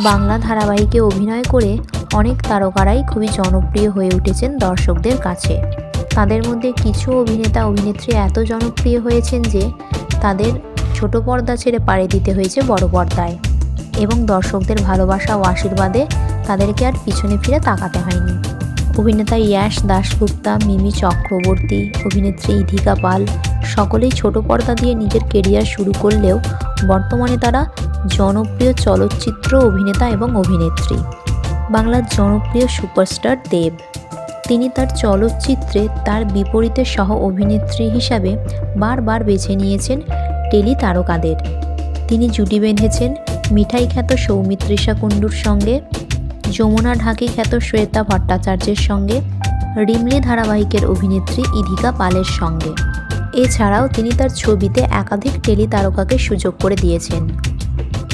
বাংলা ধারাবাহিকে অভিনয় করে অনেক তারকারাই খুবই জনপ্রিয় হয়ে উঠেছেন দর্শকদের কাছে। তাদের মধ্যে কিছু অভিনেতা অভিনেত্রী এত জনপ্রিয় হয়েছেন যে তাদের ছোট পর্দা ছেড়ে পাড়ি দিতে হয়েছে বড় পর্দায়, এবং দর্শকদের ভালোবাসা ও আশীর্বাদে তাদেরকে আর পিছনে ফিরে তাকাতে হয়নি। অভিনেতা ইয়াশ দাশগুপ্তা, মিমি চক্রবর্তী, অভিনেত্রী ইধিকা পাল সকলেই ছোট পর্দা দিয়ে নিজের কেরিয়ার শুরু করলেও বর্তমানে তারা জনপ্রিয় চলচ্চিত্র অভিনেতা এবং অভিনেত্রী। বাংলার জনপ্রিয় সুপারস্টার দেব, তিনি তার চলচ্চিত্রে তার বিপরীতে সহ অভিনেত্রী হিসাবে বারবার বেছে নিয়েছেন টেলি তারকাদের। তিনি জুটি বেঁধেছেন মিঠাই খ্যাত সৌমিত্রিষা কুণ্ডুর সঙ্গে, যমুনা ঢাকি খ্যাত শ্বেতা ভট্টাচার্যের সঙ্গে, রিমলি ধারাবাহিকের অভিনেত্রী ইধিকা পালের সঙ্গে। এছাড়াও তিনি তার ছবিতে একাধিক টেলি তারকাকে সুযোগ করে দিয়েছেন।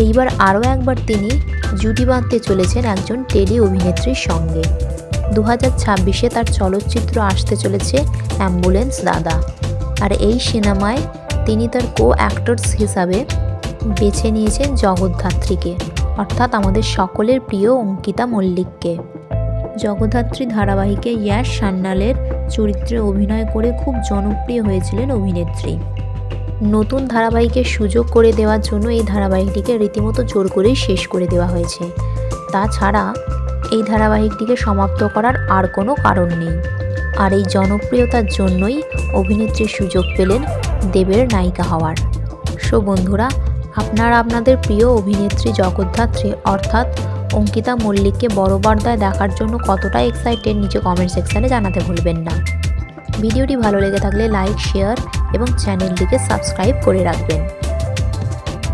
এইবার আরও একবার তিনি জুটি বাঁধতে চলেছেন একজন টেলি অভিনেত্রীর সঙ্গে। 2026-এ তার চলচ্চিত্র আসতে চলেছে অ্যাম্বুলেন্স দাদা, আর এই সিনেমায় তিনি তার কো অ্যাক্টরস হিসাবে বেছে নিয়েছেন জগদ্ধাত্রীকে, অর্থাৎ আমাদের সকলের প্রিয় অঙ্কিতা মল্লিককে। জগদ্ধাত্রী ধারাবাহিকে ইয়াশ সান্যালের চরিত্রে অভিনয় করে খুব জনপ্রিয় হয়েছিলেন অভিনেত্রী। নতুন ধারাবাহিকের সুযোগ করে দেওয়ার জন্য এই ধারাবাহিকটিকে রীতিমতো জোর করেই শেষ করে দেওয়া হয়েছে। তাছাড়া এই ধারাবাহিকটিকে সমাপ্ত করার আর কোনো কারণ নেই। আর এই জনপ্রিয়তার জন্যই অভিনেত্রীর সুযোগ পেলেন দেবের নায়িকা হওয়ার। সো বন্ধুরা, আপনারা আপনাদের প্রিয় অভিনেত্রী জগদ্ধাত্রী অর্থাৎ অঙ্কিতা মল্লিককে বড় পর্দায় দেখার জন্য কতটা এক্সাইটেড নিচে কমেন্ট সেকশানে জানাতে ভুলবেন না। ভিডিওটি ভালো লেগে থাকলে লাইক, শেয়ার এবং চ্যানেলটিকে সাবস্ক্রাইব করে রাখবেন।